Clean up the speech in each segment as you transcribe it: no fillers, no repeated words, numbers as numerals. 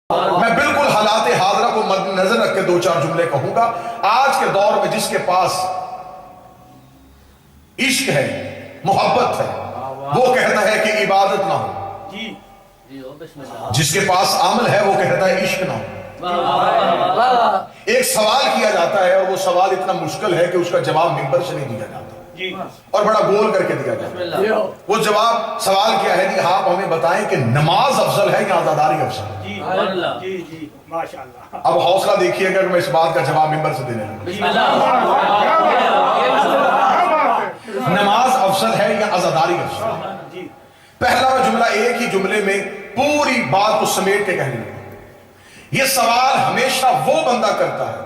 میں بالکل حالات حاضرہ کو مد نظر رکھ کے دو چار جملے کہوں گا. آج کے دور میں جس کے پاس عشق ہے، محبت ہے، وہ کہتا ہے کہ عبادت نہ ہو. جس کے پاس عمل ہے وہ کہتا ہے عشق نہ ہو. ایک سوال کیا جاتا ہے اور وہ سوال اتنا مشکل ہے کہ اس کا جواب ممبر سے نہیں دیا جاتا اور بڑا گول کر کے دیا جاتا ہے. وہ جواب سوال کیا ہے کہ آپ ہمیں بتائیں کہ نماز افضل ہے یا عزاداری افضل ہے؟ اب حوصلہ دیکھیے گا کہ میں اس بات کا جواب ممبر سے دینے لگا. نماز افضل ہے یا عزاداری افضل ہے؟ پہلا جملہ ایک ہی جملے میں پوری بات کو سمیٹ کے کہنے لگا. یہ سوال ہمیشہ وہ بندہ کرتا ہے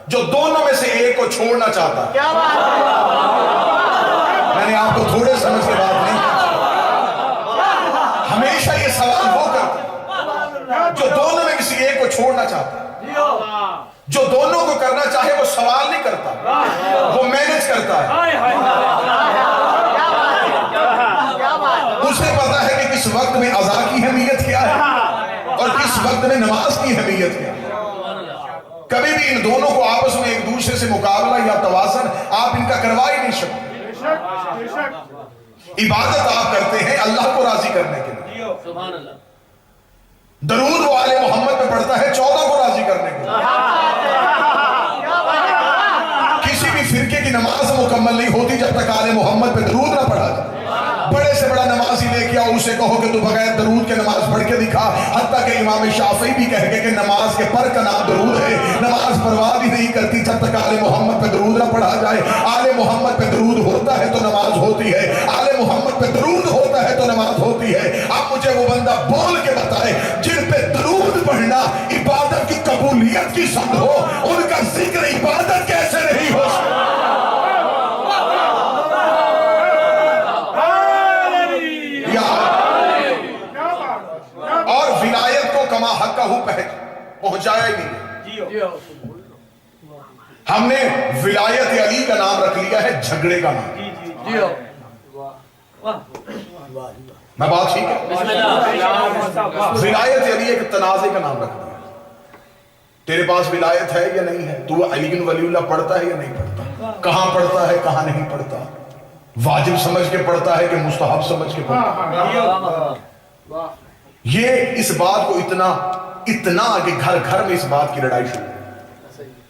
جو دونوں میں سے ایک کو چھوڑنا چاہتا ہے. میں نے آپ کو تھوڑے سمجھ کے بات نہیں کی. ہمیشہ یہ سوال وہ کرتا ہے جو دونوں میں کسی ایک کو چھوڑنا چاہتا ہے. جو دونوں کو کرنا چاہے وہ سوال نہیں کرتا، وہ مینج کرتا ہے. اسے پتا ہے کہ کس وقت میں اذان کی اہمیت کیا ہے اور کس وقت میں نماز کی اہمیت کیا ہے. کبھی بھی ان دونوں کو آپس میں ایک دوسرے سے مقابلہ یا توازن آپ ان کا کروا ہی نہیں سکتے. عبادت آپ کرتے ہیں اللہ کو راضی کرنے کے لیے. درود وہ آل محمد پہ پڑھتا ہے 14 کو راضی کرنے کے لیے. کسی بھی فرقے کی نماز مکمل نہیں ہوتی جب تک آل محمد پہ درود نہ پڑھا جائے. بڑے سے بڑا نمازی لے کے آؤ، اسے کہو کہ تو بغیر درود کے نماز پڑھ کے دکھا. حتیٰ کہ امام شافعی بھی کہہ گئے کہ نماز کے پر کا نام درود ہے. نماز برباد ہی نہیں کرتی جب تک آل محمد پہ درود نہ پڑھا جائے. آل محمد پہ درود ہوتا ہے تو نماز ہوتی ہے، آل محمد پہ درود ہوتا ہے تو نماز ہوتی ہے. اب مجھے وہ بندہ بول کے بتائے جن پہ درود پڑھنا عبادت کی قبولیت کی سند ہو، ان کا ذکر عبادت کیسے نہیں ہو سکتا؟ اور ولایت کو کما حق پہنچایا ہی نہیں. ہم نے ولایت علی کا نام رکھ لیا ہے جھگڑے کا نام. میں بات ٹھیک ہے؟ ولایت علی ایک تنازع کا نام رکھ دیا. تیرے پاس ولایت ہے یا نہیں ہے؟ تو علی بن ولی اللہ پڑھتا ہے یا نہیں پڑھتا؟ کہاں پڑھتا ہے کہاں نہیں پڑھتا؟ واجب سمجھ کے پڑھتا ہے کہ مستحب سمجھ کے پڑھتا ہے؟ یہ اس بات کو اتنا کہ گھر گھر میں اس بات کی لڑائی شروع.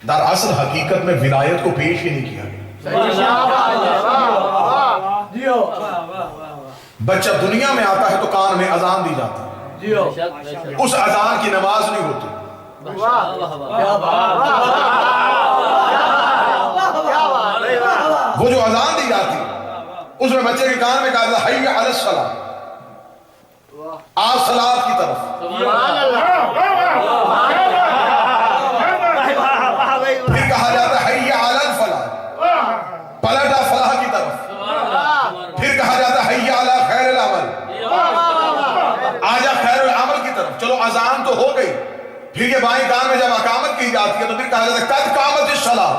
دراصل حقیقت میں ولایت کو پیش ہی نہیں کیا گیا. بچہ دنیا میں آتا ہے تو کان میں اذان دی جاتی ہے، اس اذان کی نماز نہیں ہوتی. وہ جو اذان دی جاتی اس میں بچے کے کان میں کہا جاتا حی علی الصلاۃ، آج صلاۃ کی طرف. پھر کہا جاتا حی علی الفلاح، پلٹا فلاح کی طرف. پھر کہا جاتا حی علی خیر العمل، آجا خیر العمل کی طرف. چلو اذان تو ہو گئی. پھر یہ بائیں کان میں جب اقامت کی جاتی ہے تو پھر کہا جاتا ہے قد قامت الصلاۃ.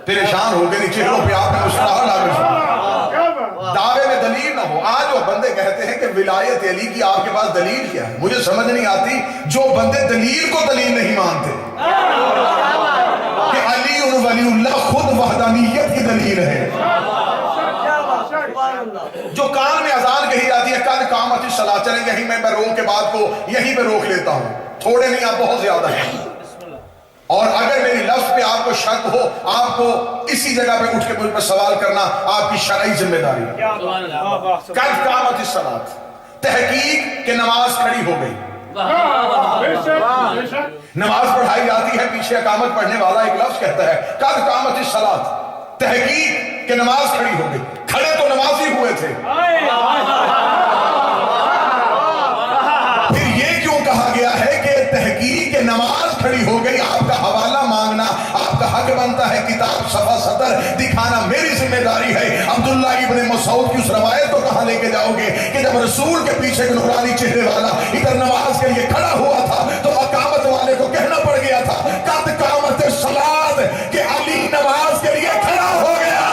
پریشان ہو گئے چہروں پہ آپ نے مسکراہٹ لاگے شروع. دعوے میں دلیل نہ ہو. آج وہ بندے کہتے ہیں کہ ولایت علی کی آپ کے پاس دلیل کیا ہے؟ مجھے سمجھ نہیں آتی جو بندے دلیل کو دلیل نہیں مانتے کہ علی ولی اللہ خود وحدانیت کی دلیل ہے. جو کان میں اذان کہی جاتی ہے قد قامت الصلاۃ، چلیں یہیں میں روک کے بات کو یہیں پہ روک لیتا ہوں. تھوڑے نہیں آپ بہت زیادہ ہیں. اور اگر میری لفظ پہ آپ کو شک ہو، آپ کو اسی جگہ پہ اٹھ کے مجھ پر سوال کرنا آپ کی شرعی ذمہ داری ہے. قد قامت الصلاۃ، تحقیق کہ نماز کھڑی ہو گئی. نماز پڑھائی جاتی ہے، پیچھے اقامت پڑھنے والا ایک لفظ کہتا ہے قد قامت الصلاۃ، تحقیق کہ نماز کھڑی ہو گئی. کھڑے تو نمازی ہوئے تھے. پھر یہ کیوں کہا گیا ہے کہ تحقیق کہ نماز کھڑی ہو گئی؟ آپ کا حوالہ مانگنا آپ کا حق بنتا ہے. کتاب صفحہ 70 دکھانا میری ذمہ داری ہے. عبداللہ ابن مسعود کی اس روایت کو کہاں لے کے جاؤ گے کہ جب رسول کے پیچھے ایک نورانی چہرے والا ادھر نماز کے لیے کھڑا ہوا تھا تو اقامت والے کو کہنا پڑ گیا تھا قد قامت الصلاۃ، کہ علی نماز کے لیے کھڑا ہو گیا.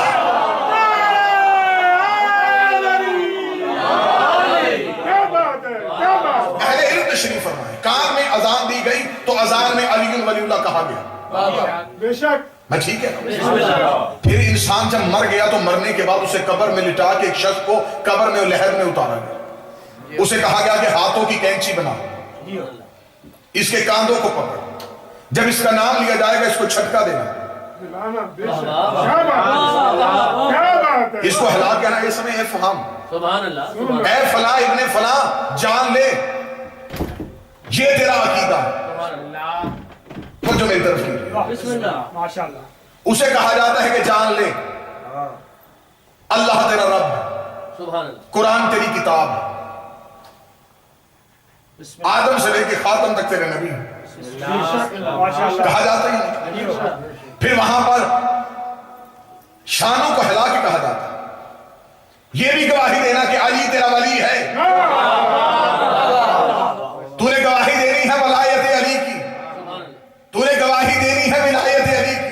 کہا گیا بے شک میں ٹھیک ہے. پھر انسان جب مر گیا تو مرنے کے بعد اسے قبر میں لٹا کے ایک شخص کو قبر میں لہر میں اتارا گیا. اسے کہا گیا کہ ہاتھوں کی کینچی بنا, اس کے کاندھوں کو پکڑ, جب اس کا نام لیا جائے گا اس کو چھٹکا دینا, بے شک کیا بات ہے اس کو ہلا کے نا اس میں اے فہم سبحان اللہ اے فلاں ابن فلاں جان لے, یہ تیرا عقیدہ ہے. تو جو میری طرف کی بسم اللہ ماشاء اللہ. اسے کہا جاتا ہے کہ جان لے اللہ تیرا رب ہے, سبحان اللہ قرآن تیری کتاب ہے, آدم سے لے کے خاتم تک تیرے نبی ہیں. ماشاء اللہ. کہا جاتا ہی. پھر وہاں پر شانوں کو ہلا کے کہا جاتا ہے, یہ بھی گواہی دینا کہ علی تیرا ولی ہے. تو نے گواہی دینی ہے ولایت علی کی, تو نے گواہی دینی ہے ولایت علی کی.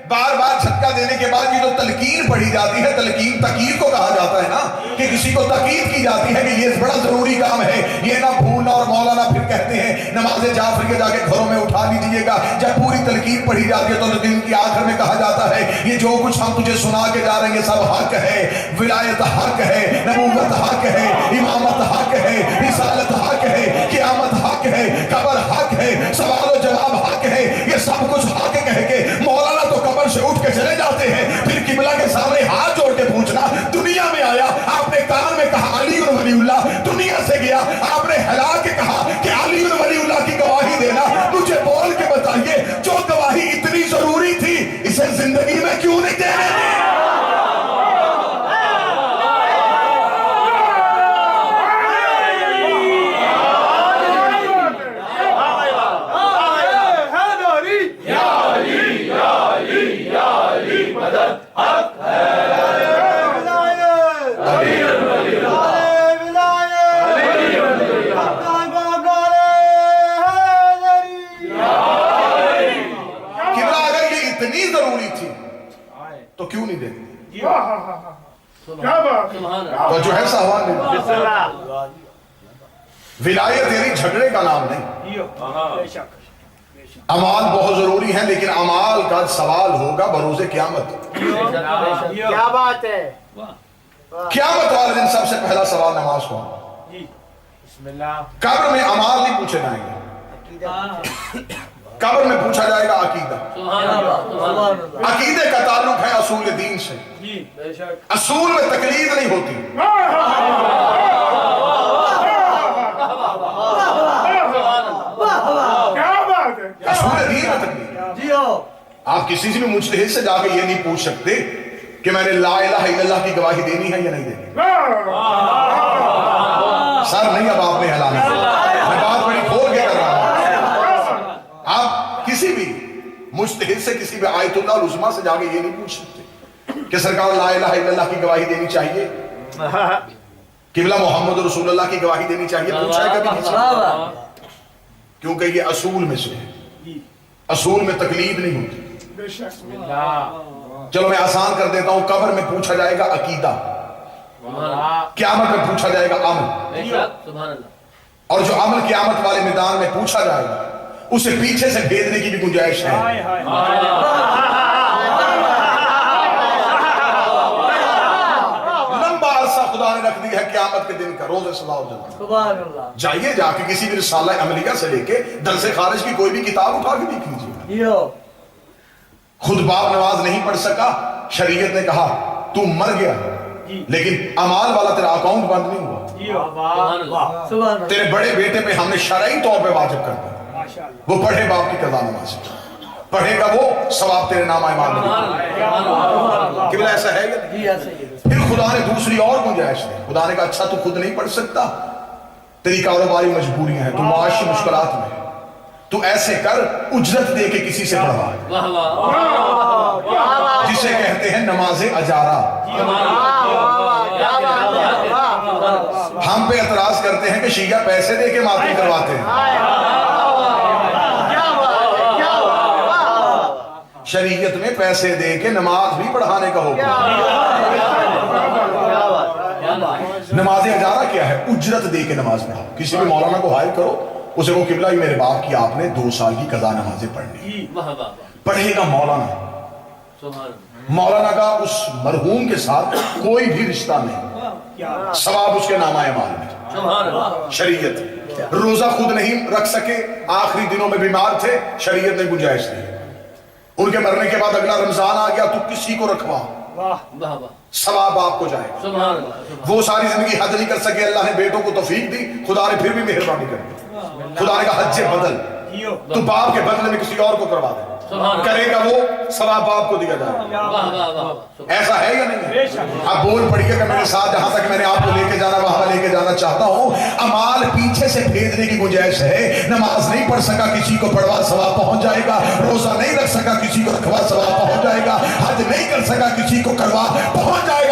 بار بار جھٹکا دینے کے بعد یہ جو تلقین پڑھی جاتی ہے, تلقین تقید کو کہا جاتا ہے نا, کہ کسی کو تقید کی جاتی ہے کہ یہ بڑا ضروری کام ہے, یہ نہ بھولنا. اور مولانا پھر کہتے ہیں نماز جعفریہ جا کے گھروں میں اٹھا لیجئے گا. جب پوری تلقین پڑھی جاتی ہے تو دن کی آخر میں کہا جاتا ہے یہ جو کچھ ہم تجھے سنا کے جا رہے ہیں یہ سب حق ہے, ولایت حق ہے, نبوت حق ہے, امامت حق ہے, رسالت حق ہے, قیامت حق ہے, قبر حق ہے, سوال و جواب حق ہے, یہ سب کچھ حق کہہ کے مولانا تو قبر سے اٹھ کے چلے جاتے ہیں. پھر قبلہ کے سامنے ہاتھ جوڑ کے پوچھنا, دنیا میں آیا آپ نے کان میں کہا علی ولی اللہ, دنیا سے گیا آپ نے ہلا کے کہا کہ علی ولی اللہ کی گواہی دینا. مجھے بول کے بتائیے جو گواہی اتنی ضروری تھی اسے زندگی میں کیوں نہیں دینے دی؟ تو کیوں نہیں دیتے؟ کیا بات ہے. تو جو ہے سہوان نہیں, ولایت یعنی جھگڑے کا نام نہیں. بے شک اعمال بہت ضروری ہیں لیکن اعمال کا سوال ہوگا بروز قیامت. کیا بات ہے. قیامت والے دن سب سے پہلا سوال نماز کا. بسم اللہ. قبر میں اعمال نہیں پوچھے جائیں گے, قبر میں پوچھا جائے گا عقیدہ. عقیدے کا تعلق ہے اصول دین سے, اصول میں تقلید نہیں ہوتی. اصول دین میں تقلید. آپ کسی سے بھی مجتہد سے جا کے یہ نہیں پوچھ سکتے کہ میں نے لا الہ الا اللہ کی گواہی دینی ہے یا نہیں دینی. سر نہیں, اب آپ نے ہلانا, میں بات بڑی کھول کے کر رہا ہوں. آپ کسی بھی مجتہد سے کسی بھی آیت اللہ العظمیٰ سے جا کے یہ نہیں پوچھ سکتے کہ سرکار لا الہ الا اللہ کی گواہی دینی چاہیے, قبلہ محمد رسول اللہ کی گواہی دینی چاہیے. پوچھا ہے کبھی کسی نے؟ کیونکہ یہ اصول میں سے ہے, اصول میں تقلید نہیں ہوتی. چلو میں آسان کر دیتا ہوں, قبر میں پوچھا جائے گا عقیدہ, قیامت میں پوچھا جائے گا عمل, اور جو عمل قیامت والے میدان میں پوچھا جائے گا اسے پیچھے سے بھیجنے کی بھی گنجائش ہے. لمبا عرصہ خدا نے رکھ دیا ہے قیامت کے دن کا, روز صلاح و جلال. جائیے جا کے کسی بھی رسالہ عملیہ سے لے کے درس خارج کی کوئی بھی کتاب اٹھا کے دیکھ لیجیے. خود باپ نماز نہیں پڑھ سکا, شریعت نے کہا تو مر گیا لیکن اعمال والا تیرا اکاؤنٹ بند نہیں ہوا, تیرے بڑے بیٹے پہ ہم نے شرعی طور پہ واجب کر دیا, وہ پڑھے باپ کی قضا نماز, پڑھے گا وہ ثواب تیرے نام ایمان میں. قبلہ ایسا ہے یا نہیں؟ پھر خدا نے دوسری اور گنجائش دی. خدا نے کہا اچھا تو خود نہیں پڑھ سکتا, تیری کاروباری مجبوریاں ہیں, تو معاشی مشکلات میں, تو ایسے کر اجرت دے کے کسی سے پڑھوا, جسے کہتے ہیں نماز اجارہ. ہم پہ اعتراض کرتے ہیں کہ شیعہ پیسے دے کے ماتم کرواتے ہیں. شریعت میں پیسے دے کے نماز بھی پڑھانے کا ہوگا. نماز اجارہ کیا ہے؟ اجرت دے کے نماز پڑھاؤ. کسی بھی مولانا کو ہائر کرو, اسے وہ قبلہ ہی میرے باپ کی آپ نے 2 سال کی قضا نمازیں پڑھنی، واہ واہ واہ پڑھے گا مولانا۔ سبحان اللہ مولانا کا اس مرحوم کے ساتھ کوئی بھی رشتہ نہیں، ثواب اس کے نامہ اعمال میں۔ سبحان اللہ شریعت روزہ خود نہیں رکھ سکے، آخری دنوں میں بیمار تھے، شریعت نے گنجائش دی، ان کے مرنے کے بعد اگلا رمضان آ گیا تو کسی کو رکھوا، واہ واہ ثواب آپ کو جائے۔ سبحان اللہ وہ ساری زندگی حج نہیں کر سکے، اللہ نے بیٹوں کو توفیق دی، خدا نے پھر بھی مہربانی کر دی، خدا نے کہا حج بدل، تو باپ کے بدلے میں کسی اور کو کروا دے، کرے گا وہ ثواب باپ کو دیا جائے۔ واہ واہ واہ ایسا ہے یا نہیں ہے؟ اب بول پڑیے کہ میرے ساتھ جہاں تک میں نے آپ کو لے کے جانا وہاں لے کے جانا چاہتا ہوں، امال پیچھے سے بھیجنے کی گنجائش ہے۔ نماز نہیں پڑھ سکا کسی کو پڑھوا ثواب پہنچ جائے گا، روزہ نہیں رکھ سکا کسی کو رکھوا ثواب پہنچ جائے گا، حج نہیں کر سکا کسی کو کروا پہنچ جائے